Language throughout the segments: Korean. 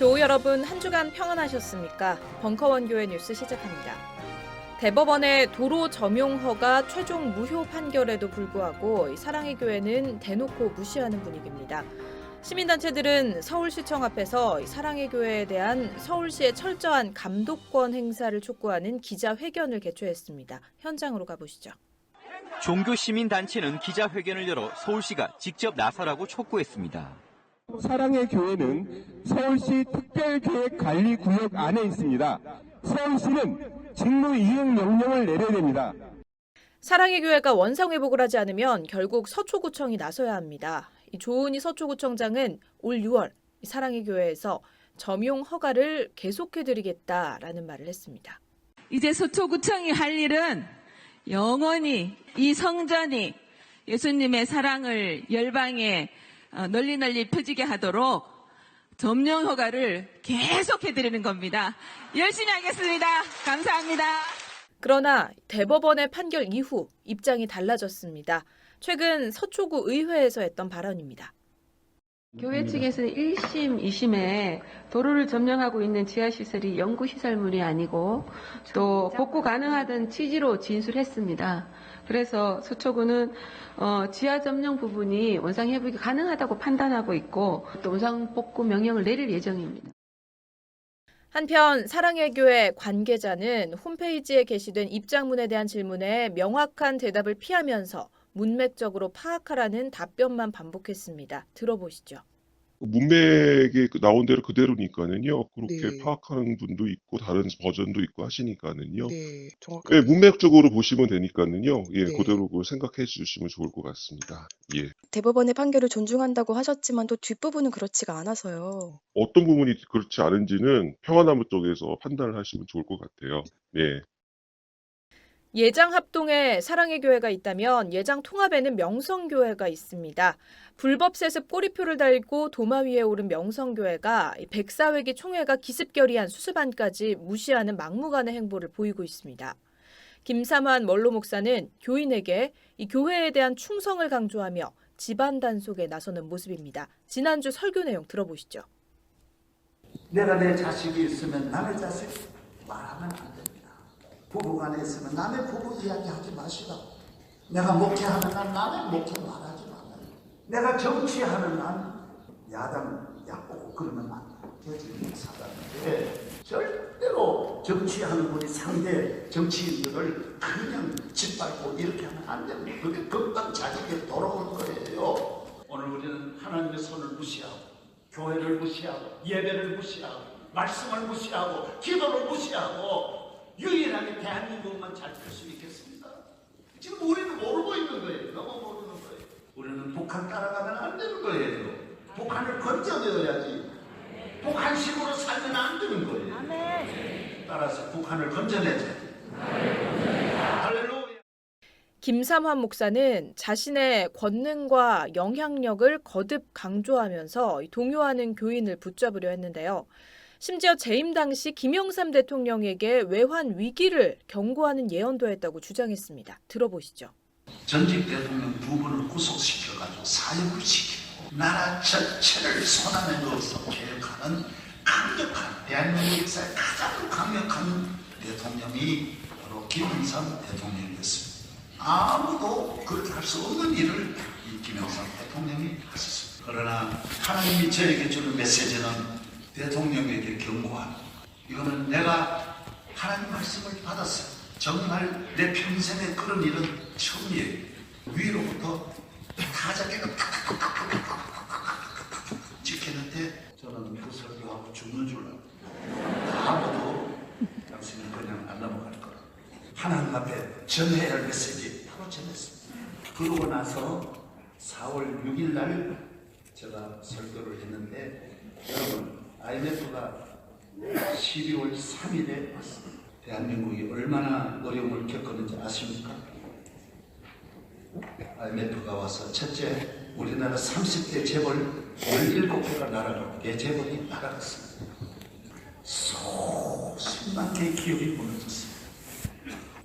교우 여러분, 한 주간 평안하셨습니까? 벙커원교회 뉴스 시작합니다. 대법원의 도로 점용허가 최종 무효 판결에도 불구하고 사랑의 교회는 대놓고 무시하는 분위기입니다. 시민단체들은 서울시청 앞에서 사랑의 교회에 대한 서울시의 철저한 감독권 행사를 촉구하는 기자회견을 개최했습니다. 현장으로 가보시죠. 종교시민단체는 기자회견을 열어 서울시가 직접 나서라고 촉구했습니다. 사랑의 교회는 서울시 특별계획관리구역 안에 있습니다. 서울시는 직무 이행 명령을 내려야 됩니다. 사랑의 교회가 원상회복을 하지 않으면 결국 서초구청이 나서야 합니다. 조은희 서초구청장은 올 6월 사랑의 교회에서 점용 허가를 계속해드리겠다라는 말을 했습니다. 이제 서초구청이 할 일은 영원히 이 성전이 예수님의 사랑을 열방에 널리 퍼지게 하도록 점용 허가를 계속해드리는 겁니다. 열심히 하겠습니다. 감사합니다. 그러나 대법원의 판결 이후 입장이 달라졌습니다. 최근 서초구 의회에서 했던 발언입니다. 교회 측에서는 1심, 2심에 도로를 점령하고 있는 지하시설이 연구시설물이 아니고 또 복구 가능하던 취지로 진술했습니다. 그래서 서초구는 지하 점령 부분이 원상 회복이 가능하다고 판단하고 있고 또 원상 복구 명령을 내릴 예정입니다. 한편 사랑의 교회 관계자는 홈페이지에 게시된 입장문에 대한 질문에 명확한 대답을 피하면서 문맥적으로 파악하라는 답변만 반복했습니다. 들어보시죠. 문맥에 나온 대로 그대로니까는요. 그렇게 네. 파악하는 분도 있고 다른 버전도 있고 하시니까는요. 네, 예, 정확하게. 문맥적으로 보시면 되니까는요. 예, 네. 그대로 생각해 주시면 좋을 것 같습니다. 예. 대법원의 판결을 존중한다고 하셨지만 또 뒷부분은 그렇지가 않아서요. 어떤 부분이 그렇지 않은지는 평화나무 쪽에서 판단을 하시면 좋을 것 같아요. 예. 예장 합동에 사랑의 교회가 있다면 예장 통합에는 명성교회가 있습니다. 불법 세습 꼬리표를 달고 도마 위에 오른 명성교회가 백사회기 총회가 기습결의안 수습안까지 무시하는 막무가내 행보를 보이고 있습니다. 김삼환 원로 목사는 교인에게 이 교회에 대한 충성을 강조하며 집안 단속에 나서는 모습입니다. 지난주 설교 내용 들어보시죠. 내가 내 자식이 있으면 남의 자식 말하면 안 됩니다. 부부간에 있으면 남의 부부 이야기하지 마시라고. 내가 목회하는 난 남의 목회 말하지 말아요. 내가 정치하는 난 야당 약보고 그러면 안 돼요. 사단인데 절대로 정치하는 분이 상대 정치인들을 그냥 짓밟고 이렇게 하면 안 됩니다. 그게 금방 자기에게 돌아올 거예요. 오늘 우리는 하나님의 손을 무시하고 교회를 무시하고 예배를 무시하고 말씀을 무시하고 기도를 무시하고 유일하게 대한민국만 잘 펼 수 있겠습니다. 지금 우리는 모르고 있는 거예요. 너무 모르는 거예요. 우리는 북한 따라가면 안 되는 거예요. 북한을 건져내야지. 북한식으로 살면 안 되는 거예요. 따라서 북한을 건져내자. 할렐루야. 김삼환 목사는 자신의 권능과 영향력을 거듭 강조하면서 동요하는 교인을 붙잡으려 했는데요. 심지어 재임 당시 김영삼 대통령에게 외환 위기를 경고하는 예언도 했다고 주장했습니다. 들어보시죠. 전직 대통령 두 분을 구속시켜가지고 사형을 시키고 나라 전체를 손안에 넣어서 개혁하는 강력한 대한민국 역사의 가장 강력한 대통령이 바로 김영삼 대통령이었습니다. 아무도 그렇게 할 수 없는 일을 이 김영삼 대통령이 하셨습니다. 그러나 하나님이 저에게 주는 메시지는 대통령에게 경고하는, 이거는 내가 하나님 말씀을 받았어요. 정말 내 평생에 그런 일은 처음이에요. 위로부터 타자기가 찍히는데 저는 그 설교하고 죽는 줄 알고 아무도 당신은 그냥 안 넘어갈 거라. 하나님 앞에 전해야 할 메시지 바로 전했습니다. 그러고 나서 4월 6일 날 제가 설교를 했는데 여러분 IMF가 12월 3일에 왔습니다. 대한민국이 얼마나 어려움을 겪었는지 아십니까? IMF가 와서 첫째, 우리나라 30대 재벌 17개가 날아가고 재벌이 날아갔습니다. 수십만 개의 기업이 무너졌습니다.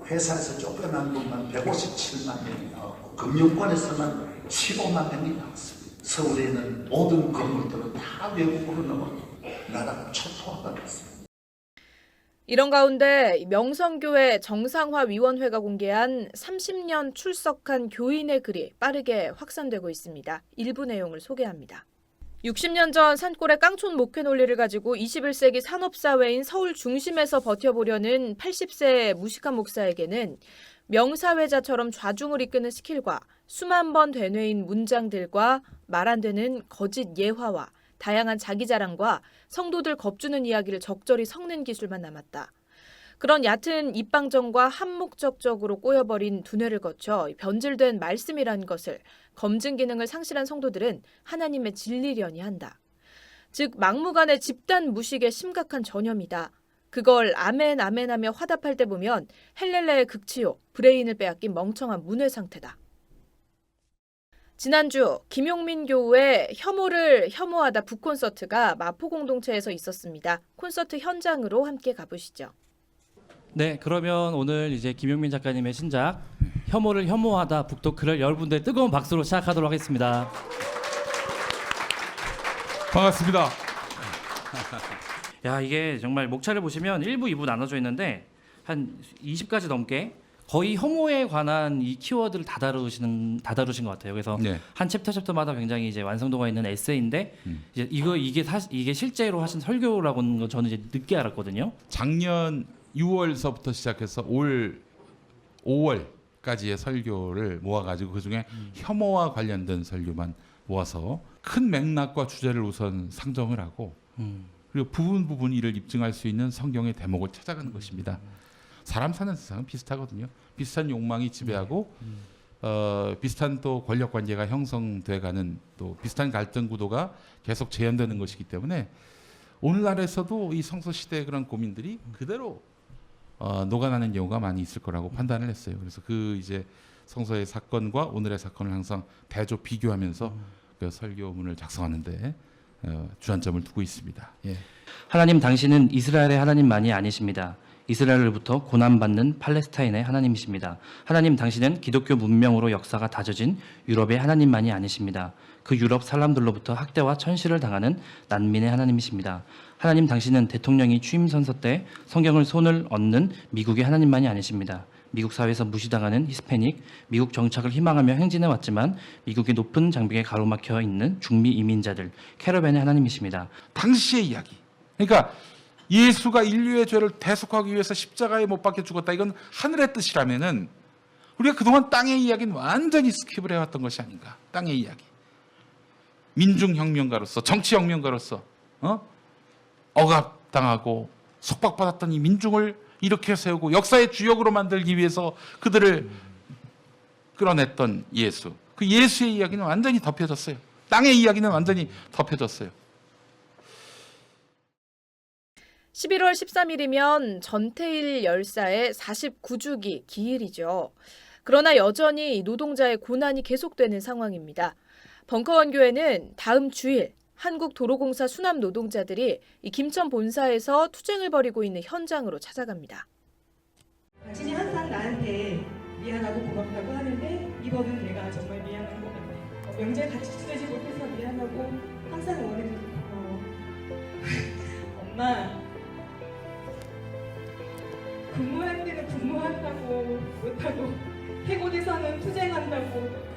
회사에서 쫓겨난 분만 157만 명이 나왔고 금융권에서만 15만 명이 나왔습니다. 서울에 있는 모든 건물들은 다 외국으로 넘어가고 나랑 초토화가 됐어요. 이런 가운데 명성교회 정상화위원회가 공개한 30년 출석한 교인의 글이 빠르게 확산되고 있습니다. 일부 내용을 소개합니다. 60년 전 산골의 깡촌 목회 논리를 가지고 21세기 산업사회인 서울 중심에서 버텨보려는 80세 무식한 목사에게는 명사회자처럼 좌중을 이끄는 스킬과 수만 번 되뇌인 문장들과 말 안 되는 거짓 예화와 다양한 자기 자랑과 성도들 겁주는 이야기를 적절히 섞는 기술만 남았다. 그런 얕은 입방정과 한목적적으로 꼬여버린 두뇌를 거쳐 변질된 말씀이라는 것을 검증 기능을 상실한 성도들은 하나님의 진리려니 한다. 즉 막무가내 집단 무식의 심각한 전염이다. 그걸 아멘 아멘하며 화답할 때 보면 헬렐레의 극치요, 브레인을 빼앗긴 멍청한 문외 상태다. 지난주 김용민 교우의 혐오를 혐오하다 북콘서트가 마포 공동체에서 있었습니다. 콘서트 현장으로 함께 가보시죠. 네, 그러면 오늘 이제 김용민 작가님의 신작 혐오를 혐오하다 북토크를 여러분들의 뜨거운 박수로 시작하도록 하겠습니다. 반갑습니다. 야, 이게 정말 목차를 보시면 1부, 2부 나눠져 있는데 한 20가지 넘게 거의 혐오에 관한 이 키워드를 다 다루신 것 같아요. 그래서 네. 한 챕터마다 굉장히 이제 완성도가 있는 에세이인데 이제 이게 실제로 하신 설교라고는 건 저는 이제 늦게 알았거든요. 작년 6월서부터 시작해서 올 5월까지의 설교를 모아가지고 그 중에 혐오와 관련된 설교만 모아서 큰 맥락과 주제를 우선 상정을 하고 그리고 부분 이를 입증할 수 있는 성경의 대목을 찾아가는 것입니다. 사람 사는 세상은 비슷하거든요. 비슷한 욕망이 지배하고 비슷한 또 권력 관계가 형성돼가는 또 비슷한 갈등 구도가 계속 재현되는 것이기 때문에 오늘날에서도 이 성서 시대의 그런 고민들이 그대로 녹아나는 경우가 많이 있을 거라고 판단을 했어요. 그래서 그 이제 성서의 사건과 오늘의 사건을 항상 대조 비교하면서 그 설교문을 작성하는데 주안점을 두고 있습니다. 예. 하나님 당신은 이스라엘의 하나님만이 아니십니다. 이스라엘로부터 고난받는 팔레스타인의 하나님이십니다. 하나님 당신은 기독교 문명으로 역사가 다져진 유럽의 하나님만이 아니십니다. 그 유럽 사람들로부터 학대와 천시를 당하는 난민의 하나님이십니다. 하나님 당신은 대통령이 취임 선서 때 성경을 손을 얹는 미국의 하나님만이 아니십니다. 미국 사회에서 무시당하는 히스패닉, 미국 정착을 희망하며 행진해 왔지만 미국의 높은 장벽에 가로막혀 있는 중미 이민자들, 캐러밴의 하나님이십니다. 당시의 이야기. 그러니까 예수가 인류의 죄를 대속하기 위해서 십자가에 못 박혀 죽었다. 이건 하늘의 뜻이라면은 우리가 그동안 땅의 이야기는 완전히 스킵을 해왔던 것이 아닌가. 땅의 이야기. 민중혁명가로서, 정치혁명가로서 억압당하고 속박받았던 이 민중을 일으켜 세우고 역사의 주역으로 만들기 위해서 그들을 끌어냈던 예수. 그 예수의 이야기는 완전히 덮여졌어요. 땅의 이야기는 완전히 덮여졌어요. 11월 13일이면 전태일 열사의 49주기 기일이죠. 그러나 여전히 노동자의 고난이 계속되는 상황입니다. 벙커원 교회는 다음 주일 한국도로공사 수납 노동자들이 이 김천 본사에서 투쟁을 벌이고 있는 현장으로 찾아갑니다. 당신이 항상 나한테 미안하고 고맙다고 하는데 이번은 내가 정말 미안한 것 같아. 명절 같이 지내지 못해서 미안하고 항상 응원해줘서 엄마 근무할 때는 근무한다고 못하고 해고돼서는 투쟁한다고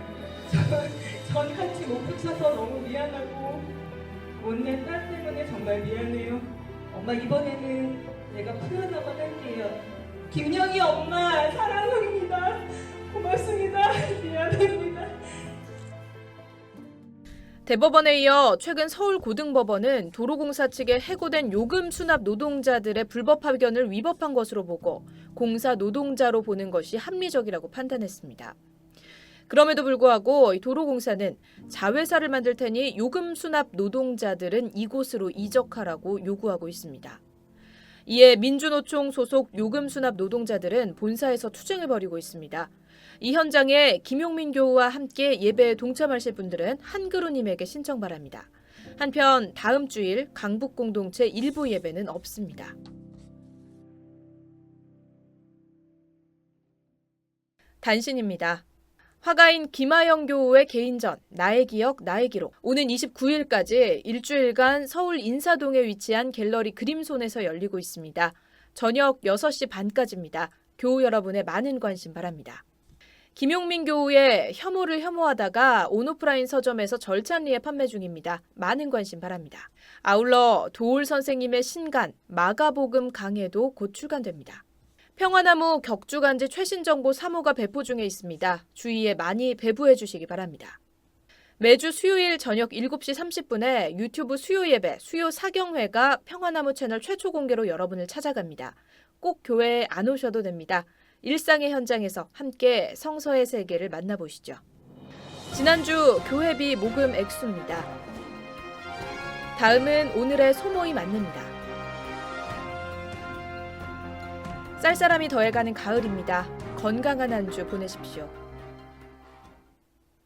전 같이 못 붙여서 너무 미안하고 못낸 딸 때문에 정말 미안해요. 엄마 이번에는 내가 표현하고 할게요. 김영희 엄마 사랑합니다. 고맙습니다. 미안합니다. 대법원에 이어 최근 서울고등법원은 도로공사 측의 해고된 요금 수납 노동자들의 불법 파견을 위법한 것으로 보고 공사 노동자로 보는 것이 합리적이라고 판단했습니다. 그럼에도 불구하고 도로공사는 자회사를 만들 테니 요금 수납 노동자들은 이곳으로 이적하라고 요구하고 있습니다. 이에 민주노총 소속 요금 수납 노동자들은 본사에서 투쟁을 벌이고 있습니다. 이 현장에 김용민 교우와 함께 예배에 동참하실 분들은 한그루님에게 신청 바랍니다. 한편 다음 주일 강북 공동체 일부 예배는 없습니다. 단신입니다. 화가인 김하영 교우의 개인전 나의 기억 나의 기록 오는 29일까지 일주일간 서울 인사동에 위치한 갤러리 그림손에서 열리고 있습니다. 저녁 6시 반까지입니다. 교우 여러분의 많은 관심 바랍니다. 김용민 교우의 혐오를 혐오하다가 온오프라인 서점에서 절찬리에 판매 중입니다. 많은 관심 바랍니다. 아울러 도올 선생님의 신간 마가복음 강해도 곧 출간됩니다. 평화나무 격주간지 최신 정보 3호가 배포 중에 있습니다. 주위에 많이 배부해 주시기 바랍니다. 매주 수요일 저녁 7시 30분에 유튜브 수요 예배, 수요 사경회가 평화나무 채널 최초 공개로 여러분을 찾아갑니다. 꼭 교회에 안 오셔도 됩니다. 일상의 현장에서 함께 성서의 세계를 만나보시죠. 지난주 교회비 모금 액수입니다. 다음은 오늘의 소모임 안내입니다. 쌀쌀함이 더해가는 가을입니다. 건강한 한 주 보내십시오.